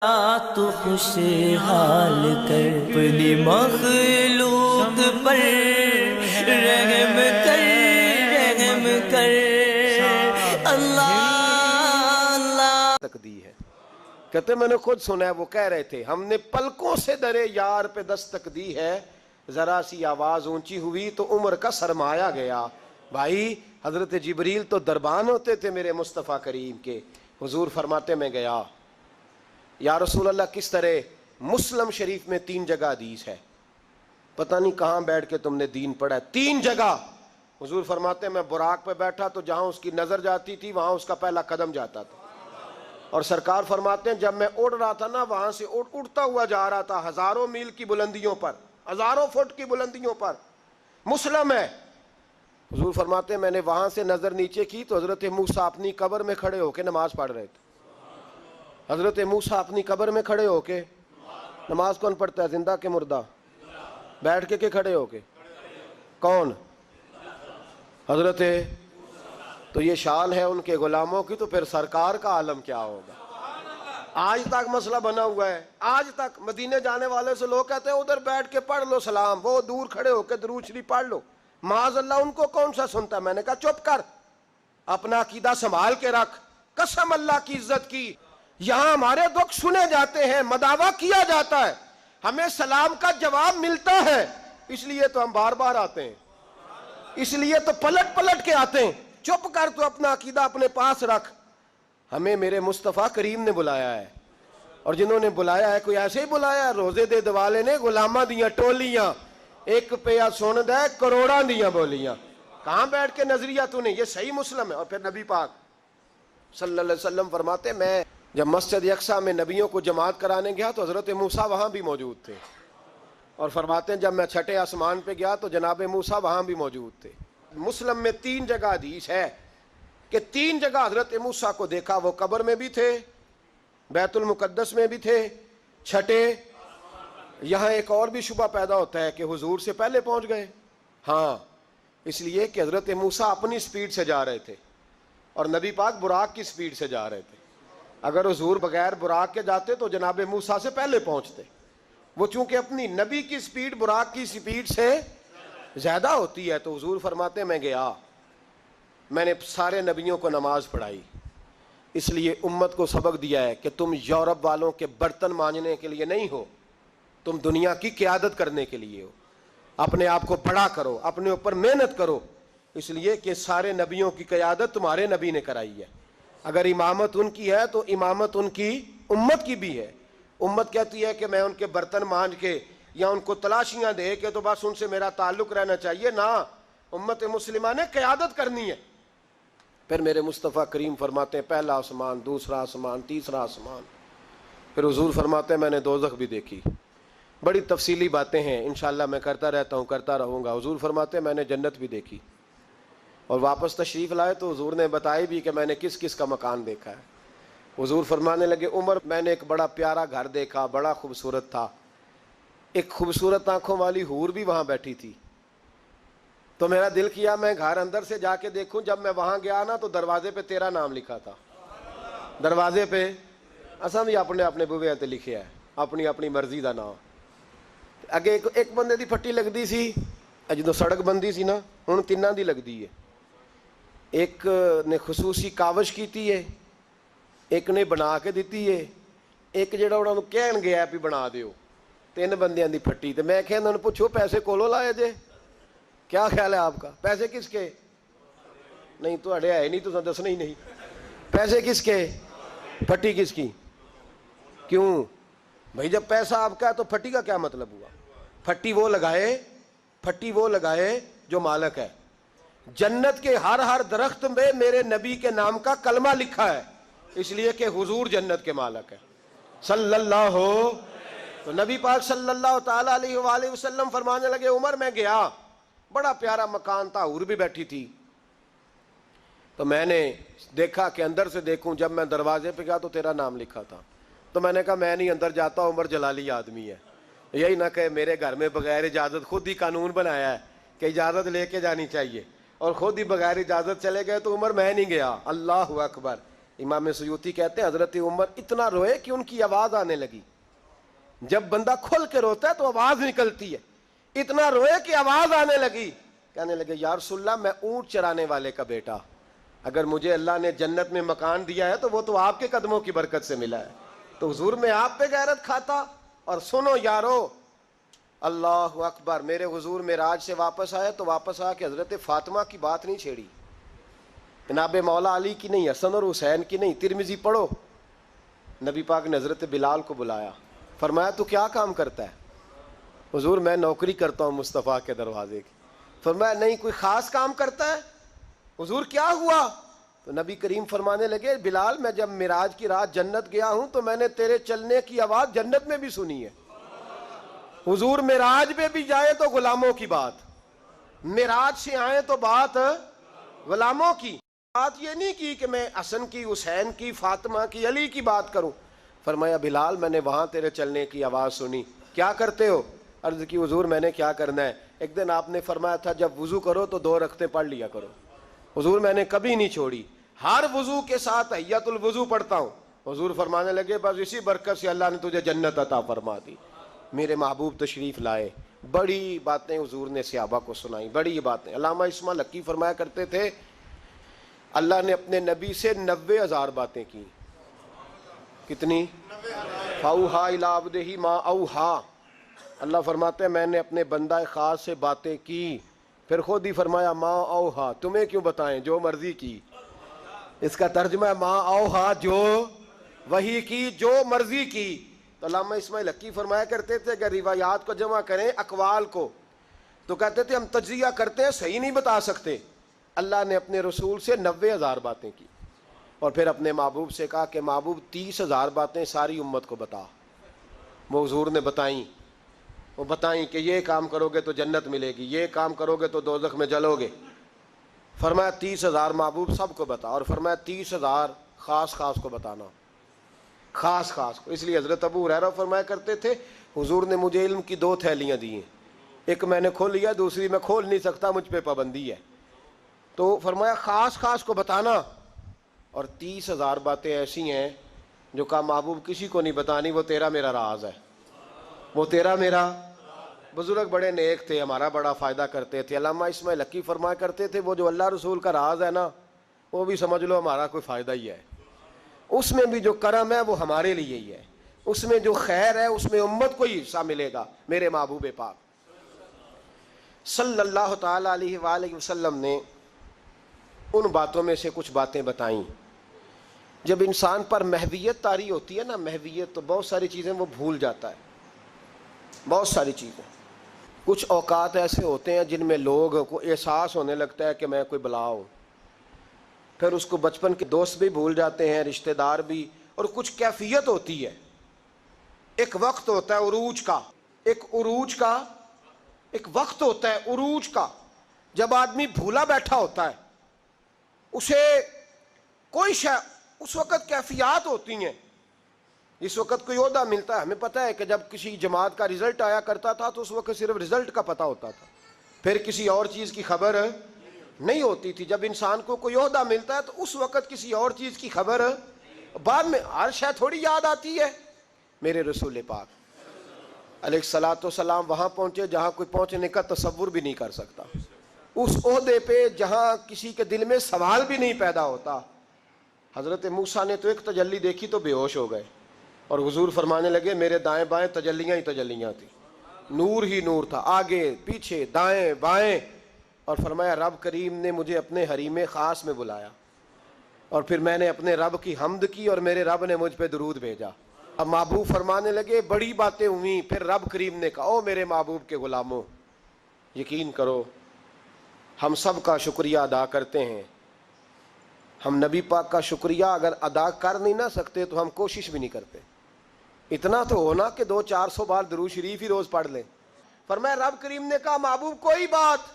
تو خوشحال کر اپنی مخلوق پر رحم کر اللہ اللہ تک دی ہے۔ کہتے میں نے خود سنا ہے، وہ کہہ رہے تھے ہم نے پلکوں سے درے یار پہ دستک دی ہے، ذرا سی آواز اونچی ہوئی تو عمر کا سرمایا گیا۔ بھائی حضرت جبریل تو دربان ہوتے تھے میرے مصطفیٰ کریم کے۔ حضور فرماتے میں گیا، یا رسول اللہ کس طرح؟ مسلم شریف میں 3 جگہ حدیث ہے، پتہ نہیں کہاں بیٹھ کے تم نے دین پڑھا ہے، 3 جگہ۔ حضور فرماتے میں براق پہ بیٹھا تو جہاں اس کی نظر جاتی تھی وہاں اس کا پہلا قدم جاتا تھا، اور سرکار فرماتے ہیں جب میں اڑ رہا تھا نا وہاں سے اڑتا ہوا جا رہا تھا، ہزاروں میل کی بلندیوں پر، ہزاروں فٹ کی بلندیوں پر۔ مسلم ہے۔ حضور فرماتے ہیں میں نے وہاں سے نظر نیچے کی تو حضرت موسیٰ اپنی قبر میں کھڑے ہو کے نماز پڑھ رہے تھے۔ حضرت موسیٰ اپنی قبر میں کھڑے ہو کے، نماز کون پڑھتا ہے، زندہ کے مردہ؟ بیٹھ کے کھڑے ہو کے؟ کون؟ حضرت۔ تو یہ شان ہے ان کے غلاموں کی، تو پھر سرکار کا عالم کیا ہوگا؟ آج تک مسئلہ بنا ہوا ہے، آج تک مدینے جانے والے سے لوگ کہتے ہیں ادھر بیٹھ کے پڑھ لو سلام، وہ دور کھڑے ہو کے درود شریف پڑھ لو۔ معاذ اللہ، ان کو کون سا سنتا ہے؟ میں نے کہا چپ کر، اپنا عقیدہ سنبھال کے رکھ، قسم اللہ کی عزت کی۔ یہاں ہمارے دکھ سنے جاتے ہیں، مداوع کیا جاتا ہے، ہمیں سلام کا جواب ملتا ہے، اس لیے تو ہم بار بار آتے ہیں، اس لیے تو پلٹ پلٹ کے آتے ہیں۔ چپ کر، تو اپنا عقیدہ اپنے پاس رکھ۔ ہمیں میرے مصطفیٰ کریم نے بلایا ہے، اور جنہوں نے بلایا ہے کوئی ایسے ہی بلایا ہے؟ روزے دے دوالے نے غلامہ دیاں ٹولیاں، ایک پیا سن دے کروڑاں دیاں بولیاں۔ کہاں بیٹھ کے نظریہ تو نے؟ یہ صحیح مسلم ہے۔ اور پھر نبی پاک صلی اللہ علیہ وسلم فرماتے میں جب مسجد اقصیٰ میں نبیوں کو جماعت کرانے گیا تو حضرت موسیٰ وہاں بھی موجود تھے، اور فرماتے ہیں جب میں 6 آسمان پہ گیا تو جناب موسیٰ وہاں بھی موجود تھے۔ مسلم میں 3 جگہ حدیث ہے کہ 3 جگہ حضرت موسیٰ کو دیکھا، وہ قبر میں بھی تھے، بیت المقدس میں بھی تھے، 6۔ یہاں ایک اور بھی شبہ پیدا ہوتا ہے کہ حضور سے پہلے پہنچ گئے۔ ہاں، اس لیے کہ حضرت موسیٰ اپنی سپیڈ سے جا رہے تھے اور نبی پاک براق کی سپیڈ سے جا رہے تھے۔ اگر حضور بغیر براق کے جاتے تو جناب موسیٰ سے پہلے پہنچتے، وہ چونکہ اپنی نبی کی سپیڈ براق کی سپیڈ سے زیادہ ہوتی ہے، تو حضور فرماتے میں گیا، میں نے سارے نبیوں کو نماز پڑھائی، اس لیے امت کو سبق دیا ہے کہ تم یورپ والوں کے برتن مانجنے کے لیے نہیں ہو، تم دنیا کی قیادت کرنے کے لیے ہو۔ اپنے آپ کو بڑا کرو، اپنے اوپر محنت کرو، اس لیے کہ سارے نبیوں کی قیادت تمہارے نبی نے کرائی ہے۔ اگر امامت ان کی ہے تو امامت ان کی امت کی بھی ہے۔ امت کہتی ہے کہ میں ان کے برتن مانج کے یا ان کو تلاشیاں دے کے تو بس ان سے میرا تعلق رہنا چاہیے، نہ، امت مسلمہ نے قیادت کرنی ہے۔ پھر میرے مصطفیٰ کریم فرماتے ہیں پہلا آسمان، دوسرا آسمان، تیسرا آسمان۔ پھر حضور فرماتے ہیں میں نے دوزخ بھی دیکھی۔ بڑی تفصیلی باتیں ہیں، انشاءاللہ میں کرتا رہتا ہوں، کرتا رہوں گا۔ حضور فرماتے ہیں میں نے جنت بھی دیکھی، اور واپس تشریف لائے تو حضور نے بتائی بھی کہ میں نے کس کس کا مکان دیکھا ہے۔ حضور فرمانے لگے عمر میں نے ایک بڑا پیارا گھر دیکھا، بڑا خوبصورت تھا، ایک خوبصورت آنکھوں والی حور بھی وہاں بیٹھی تھی، تو میرا دل کیا میں گھر اندر سے جا کے دیکھوں۔ جب میں وہاں گیا نا تو دروازے پہ تیرا نام لکھا تھا، دروازے پہ اساں بھی اپنے اپنے بوے تے لکھیا ہے، اپنی اپنی مرضی دا نام۔ اگے ایک بندے دی پھٹی لگدی سی، جدوں سڑک بندی سی نا، ہن 3 دی لگدی ہے۔ ایک نے خصوصی کاوش کیتی ہے، ایک نے بنا کے دیتی ہے، ایک جڑا انہوں نے کہن گیا بھی بنا دیو۔ 3 بندیاں دی پھٹی، تے میں کہ انہوں نے پوچھو پیسے کولوں لائے جے؟ کیا خیال ہے آپ کا؟ پیسے کس کے؟ نہیں تو اڑے ہے نہیں، تو دسنا ہی نہیں۔ پیسے کس کے؟ پھٹی کس کی؟ کیوں بھائی جب پیسہ آپ کا ہے تو پھٹی کا کیا مطلب ہوا؟ پھٹی وہ لگائے جو مالک ہے۔ جنت کے ہر درخت میں میرے نبی کے نام کا کلمہ لکھا ہے، اس لیے کہ حضور جنت کے مالک ہے صلی اللہ ہو۔ تو نبی پاک صلی اللہ تعالیٰ علیہ وآلہ وسلم فرمانے لگے عمر میں گیا، بڑا پیارا مکان تھا، حور بھی بیٹھی تھی، تو میں نے دیکھا کہ اندر سے دیکھوں، جب میں دروازے پہ گیا تو تیرا نام لکھا تھا، تو میں نے کہا میں نہیں اندر جاتا، عمر جلالی آدمی ہے، یہی نہ کہ میرے گھر میں بغیر اجازت، خود ہی قانون بنایا ہے کہ اجازت لے کے جانی چاہیے، اور خود ہی بغیر اجازت چلے گئے، تو عمر میں نہیں گیا۔ اللہ اکبر، امام سیوطی کہتے ہیں حضرت عمر اتنا روئے کہ ان کی آواز آنے لگی. جب بندہ کھل کے روتا ہے تو آواز نکلتی ہے. اتنا روئے کہ آواز آنے لگی. کہنے لگے یا رسول اللہ میں اونٹ چرانے والے کا بیٹا, اگر مجھے اللہ نے جنت میں مکان دیا ہے تو وہ تو آپ کے قدموں کی برکت سے ملا ہے. تو حضور میں آپ پہ غیرت کھاتا. اور سنو یارو, اللہ اکبر, میرے حضور معراج سے واپس آئے تو واپس آ کے حضرت فاطمہ کی بات نہیں چھیڑی, جناب مولا علی کی نہیں, حسن اور حسین کی نہیں. ترمذی پڑھو, نبی پاک نے حضرت بلال کو بلایا, فرمایا تو کیا کام کرتا ہے؟ حضور میں نوکری کرتا ہوں مصطفیٰ کے دروازے کی. فرمایا نہیں کوئی خاص کام کرتا ہے؟ حضور کیا ہوا؟ تو نبی کریم فرمانے لگے بلال میں جب معراج کی رات جنت گیا ہوں تو میں نے تیرے چلنے کی آواز جنت میں بھی سنی ہے. حضور معراج پہ بھی جائے تو غلاموں کی بات, معراج سے آئے تو بات غلاموں کی. بات یہ نہیں کی کہ میں حسن کی, حسین کی, فاطمہ کی, علی کی بات کروں. فرمایا بلال میں نے وہاں تیرے چلنے کی آواز سنی, کیا کرتے ہو؟ عرض کی حضور میں نے کیا کرنا ہے, ایک دن آپ نے فرمایا تھا جب وضو کرو تو 2 رکعتیں پڑھ لیا کرو. حضور میں نے کبھی نہیں چھوڑی, ہر وضو کے ساتھ تحیۃ الوضو پڑھتا ہوں. حضور فرمانے لگے بس اسی برکت سے اللہ نے تجھے جنت عطا فرما دی. میرے محبوب تشریف لائے, بڑی باتیں حضور نے صحابہ کو سنائی, بڑی باتیں. علامہ اسماعیل حقی فرمایا کرتے تھے اللہ نے اپنے نبی سے 90,000 باتیں کی. کتنی؟ فاوحا الی عبدہ ما اوحا. اللہ فرماتے ہیں میں نے اپنے بندہ خاص سے باتیں کی, پھر خود ہی فرمایا ما اوحا, تمہیں کیوں بتائیں, جو مرضی کی. اس کا ترجمہ ہے ما اوحا, جو وحی کی, جو مرضی کی. تو علامہ اسماعیل حقی فرمایا کرتے تھے اگر روایات کو جمع کریں اقوال کو تو کہتے تھے ہم تجزیہ کرتے ہیں صحیح نہیں بتا سکتے. اللہ نے اپنے رسول سے 90,000 باتیں کی, اور پھر اپنے محبوب سے کہا کہ محبوب 30,000 باتیں ساری امت کو بتا. وہ حضور نے بتائیں, وہ بتائیں کہ یہ کام کرو گے تو جنت ملے گی, یہ کام کرو گے تو دوزخ میں جلو گے. فرمایا 30,000 محبوب سب کو بتا, اور فرمایا 30,000 خاص خاص کو بتانا, خاص خاص کو. اس لیے حضرت ابو ہریرہ فرمایا کرتے تھے حضور نے مجھے علم کی 2 تھیلیاں دی ہیں, ایک میں نے کھول لیا, دوسری میں کھول نہیں سکتا, مجھ پہ پابندی ہے. تو فرمایا خاص خاص کو بتانا. اور 30,000 باتیں ایسی ہیں جو کہا محبوب کسی کو نہیں بتانی, وہ تیرا میرا راز ہے, وہ تیرا میرا. بزرگ بڑے نیک تھے, ہمارا بڑا فائدہ کرتے تھے. علامہ اسماعیل حقی فرمایا کرتے تھے وہ جو اللہ رسول کا راز ہے نا, وہ بھی سمجھ لو ہمارا کوئی فائدہ ہی ہے. اس میں بھی جو کرم ہے وہ ہمارے لیے ہی ہے, اس میں جو خیر ہے اس میں امت کو ہی حصہ ملے گا. میرے محبوب پاک صلی اللہ تعالی علیہ وآلہ وسلم نے ان باتوں میں سے کچھ باتیں بتائیں. جب انسان پر محویت طاری ہوتی ہے نا, محویت, تو بہت ساری چیزیں وہ بھول جاتا ہے, بہت ساری چیزیں. کچھ اوقات ایسے ہوتے ہیں جن میں لوگوں کو احساس ہونے لگتا ہے کہ میں کوئی بلا ہوں, پھر اس کو بچپن کے دوست بھی بھول جاتے ہیں, رشتہ دار بھی. اور کچھ کیفیت ہوتی ہے, ایک وقت ہوتا ہے عروج کا, ایک وقت ہوتا ہے عروج کا, جب آدمی بھولا بیٹھا ہوتا ہے, اسے کوئی اس وقت کیفیات ہوتی ہیں. اس وقت کوئی عہدہ ملتا ہے, ہمیں پتہ ہے کہ جب کسی جماعت کا رزلٹ آیا کرتا تھا تو اس وقت صرف رزلٹ کا پتہ ہوتا تھا, پھر کسی اور چیز کی خبر نہیں ہوتی تھی. جب انسان کو کوئی عہدہ ملتا ہے تو اس وقت کسی اور چیز کی خبر, بعد میں ہر شے تھوڑی یاد آتی ہے. میرے رسول پاک علیہ الصلوۃ والسلام وہاں پہنچے جہاں کوئی پہنچنے کا تصور بھی نہیں کر سکتا, اس عہدے پہ جہاں کسی کے دل میں سوال بھی نہیں پیدا ہوتا. حضرت موسیٰ نے تو ایک تجلی دیکھی تو بے ہوش ہو گئے, اور حضور فرمانے لگے میرے دائیں بائیں تجلیاں ہی تجلیاں تھیں, نور ہی نور تھا, آگے پیچھے دائیں بائیں. اور فرمایا رب کریم نے مجھے اپنے حریم خاص میں بلایا, اور پھر میں نے اپنے رب کی حمد کی اور میرے رب نے مجھ پہ درود بھیجا. اب محبوب فرمانے لگے بڑی باتیں ہوئیں. پھر رب کریم نے کہا او میرے محبوب کے غلاموں, یقین کرو ہم سب کا شکریہ ادا کرتے ہیں. ہم نبی پاک کا شکریہ اگر ادا کر نہیں نہ سکتے تو ہم کوشش بھی نہیں کرتے. اتنا تو ہونا کہ 200-400 بار درود شریف ہی روز پڑھ لیں. فرمایا رب کریم نے کہا محبوب کوئی بات.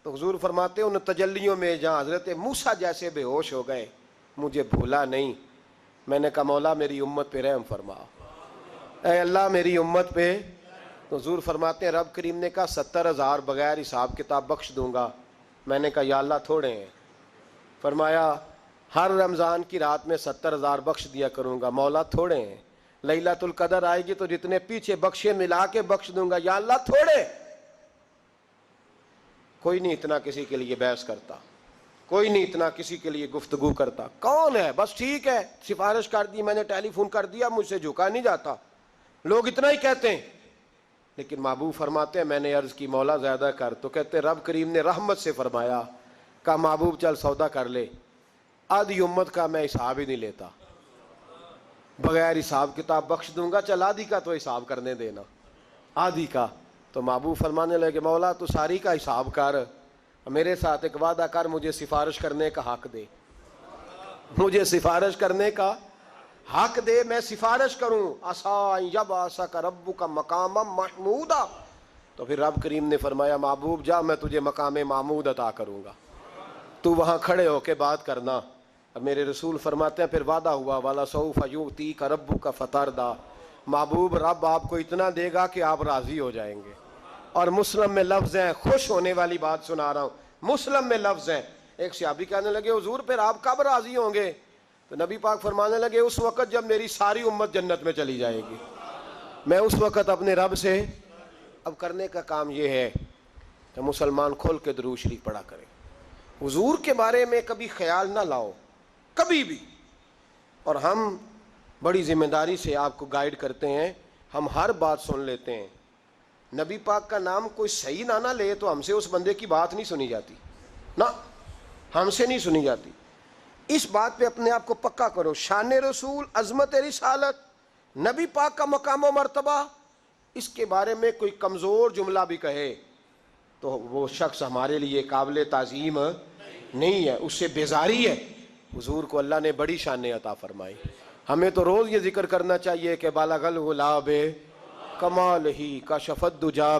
تو حضور فرماتے ان تجلیوں میں جہاں حضرت موسیٰ جیسے بے ہوش ہو گئے, مجھے بھولا نہیں. میں نے کہا مولا میری امت پہ رحم فرما, اے اللہ میری امت پہ. تو حضور فرماتے ہیں رب کریم نے کہا 70,000 بغیر حساب کتاب بخش دوں گا. میں نے کہا یا اللہ تھوڑے ہیں. فرمایا ہر رمضان کی رات میں 70,000 بخش دیا کروں گا. مولا تھوڑے ہیں, لیلۃ القدر آئے گی تو جتنے پیچھے بخشے ملا کے بخش دوں گا. یا اللہ تھوڑے. کوئی نہیں اتنا کسی کے لیے بحث کرتا, کوئی نہیں اتنا کسی کے لیے گفتگو کرتا. کون ہے؟ بس ٹھیک ہے, سفارش کر دی, میں نے ٹیلی فون کر دیا, مجھ سے جھکا نہیں جاتا. لوگ اتنا ہی کہتے ہیں. لیکن محبوب فرماتے ہیں, میں نے عرض کی مولا زیادہ کر, تو کہتے رب کریم نے رحمت سے فرمایا, کہا محبوب چل سودا کر لے, آدھی امت کا میں حساب ہی نہیں لیتا, بغیر حساب کتاب بخش دوں گا. چل آدھی کا تو حساب کرنے دینا, آدھی کا. تو محبوب فرمانے لگے, مولا تو ساری کا حساب کر, میرے ساتھ ایک وعدہ کر, مجھے سفارش کرنے کا حق دے, مجھے سفارش کرنے کا حق دے, میں سفارش کروں. عسیٰ یبعثک ربک مقاما محمودا. تو پھر رب کریم نے فرمایا, محبوب جا, میں تجھے مقام محمود عطا کروں گا, تو وہاں کھڑے ہو کے بات کرنا. اور میرے رسول فرماتے ہیں پھر وعدہ ہوا, وَلَسَوْفَ يُؤْتِيكَ رَبُّكَ فَتَرْضَىٰ. محبوب رب آپ کو اتنا دے گا کہ آپ راضی ہو جائیں گے. اور مسلم میں لفظ ہیں, خوش ہونے والی بات سنا رہا ہوں, مسلم میں لفظ ہیں. ایک صحابی کہنے لگے, حضور پھر آپ کب راضی ہوں گے؟ تو نبی پاک فرمانے لگے, اس وقت جب میری ساری امت جنت میں چلی جائے گی, میں اس وقت اپنے رب سے. اب کرنے کا کام یہ ہے کہ مسلمان کھول کے درود شریف پڑھا کرے. حضور کے بارے میں کبھی خیال نہ لاؤ, کبھی بھی. اور ہم بڑی ذمہ داری سے آپ کو گائیڈ کرتے ہیں, ہم ہر بات سن لیتے ہیں. نبی پاک کا نام کوئی صحیح نہ لے تو ہم سے اس بندے کی بات نہیں سنی جاتی, نہ ہم سے نہیں سنی جاتی. اس بات پہ اپنے آپ کو پکا کرو. شان رسول, عظمت رسالت, نبی پاک کا مقام و مرتبہ, اس کے بارے میں کوئی کمزور جملہ بھی کہے تو وہ شخص ہمارے لیے قابل تعظیم نہیں ہے, اس سے بیزاری ہے. حضور کو اللہ نے بڑی شانیں عطا فرمائی. ہمیں تو روز یہ ذکر کرنا چاہیے کہ بالغ الغلاب کمال ہی کشف الدجا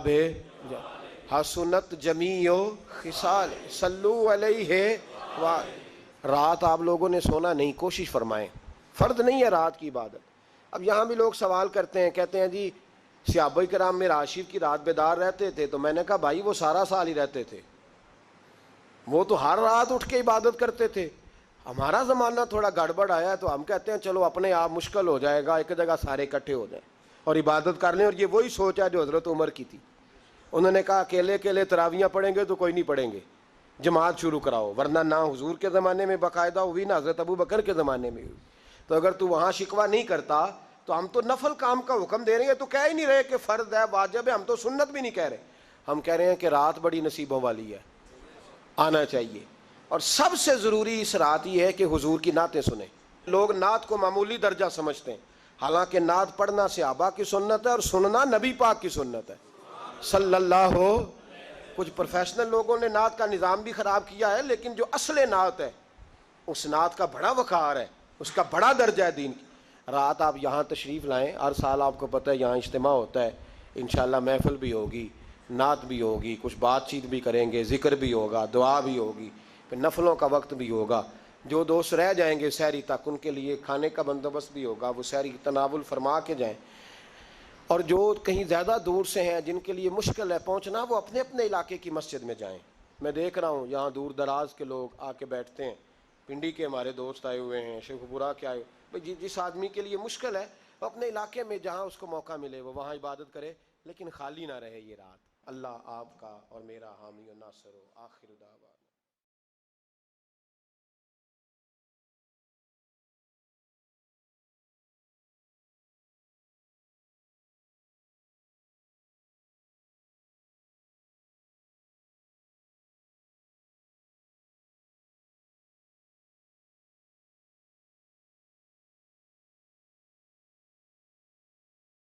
حسنت جمیع خصال صلو علیہ. رات آپ لوگوں نے سونا نہیں, کوشش فرمائیں, فرض نہیں ہے رات کی عبادت. اب یہاں بھی لوگ سوال کرتے ہیں, کہتے ہیں جی صحابہ کرام میں راشد کی رات بیدار رہتے تھے. تو میں نے کہا بھائی وہ سارا سال ہی رہتے تھے, وہ تو ہر رات اٹھ کے عبادت کرتے تھے. ہمارا زمانہ تھوڑا گڑبڑ آیا ہے تو ہم کہتے ہیں چلو اپنے آپ مشکل ہو جائے گا, ایک جگہ سارے اکٹھے ہو جائیں اور عبادت کر لیں. اور یہ وہی سوچ ہے جو حضرت عمر کی تھی. انہوں نے کہا اکیلے اکیلے تراویاں پڑھیں گے تو کوئی نہیں پڑھیں گے, جماعت شروع کراؤ. ورنہ نہ حضور کے زمانے میں باقاعدہ ہوئی, نہ حضرت ابو بکر کے زمانے میں ہوئی. تو اگر تو وہاں شکوہ نہیں کرتا تو ہم تو نفل کام کا حکم دے رہے ہیں, تو کہہ ہی نہیں رہے کہ فرض ہے واجب ہے, ہم تو سنت بھی نہیں کہہ رہے. ہم کہہ رہے ہیں کہ رات بڑی نصیبوں والی ہے, آنا چاہیے. اور سب سے ضروری اس رات یہ ہے کہ حضور کی نعتیں سنیں. لوگ نعت کو معمولی درجہ سمجھتے ہیں, حالانکہ نعت پڑھنا صحابہ کی سنت ہے اور سننا نبی پاک کی سنت ہے صلی اللہ ہو. کچھ پروفیشنل لوگوں نے نعت کا نظام بھی خراب کیا ہے, لیکن جو اصل نعت ہے اس نعت کا بڑا وقار ہے, اس کا بڑا درجہ ہے دین کی. رات آپ یہاں تشریف لائیں, ہر سال آپ کو پتہ ہے یہاں اجتماع ہوتا ہے, انشاءاللہ محفل بھی ہوگی, نعت بھی ہوگی, کچھ بات چیت بھی کریں گے, ذکر بھی ہوگا, دعا بھی ہوگی, پھر نفلوں کا وقت بھی ہوگا. جو دوست رہ جائیں گے سحری تک ان کے لیے کھانے کا بندوبست بھی ہوگا, وہ سحری تناول فرما کے جائیں. اور جو کہیں زیادہ دور سے ہیں جن کے لیے مشکل ہے پہنچنا, وہ اپنے اپنے علاقے کی مسجد میں جائیں. میں دیکھ رہا ہوں یہاں دور دراز کے لوگ آ کے بیٹھتے ہیں, پنڈی کے ہمارے دوست آئے ہوئے ہیں, شیخ پورہ کے آئے. بھائی جس آدمی کے لیے مشکل ہے وہ اپنے علاقے میں جہاں اس کو موقع ملے وہ وہاں عبادت کرے, لیکن خالی نہ رہے یہ رات. اللہ آپ کا اور میرا حامی و ناصر ہو. آخر دعوانا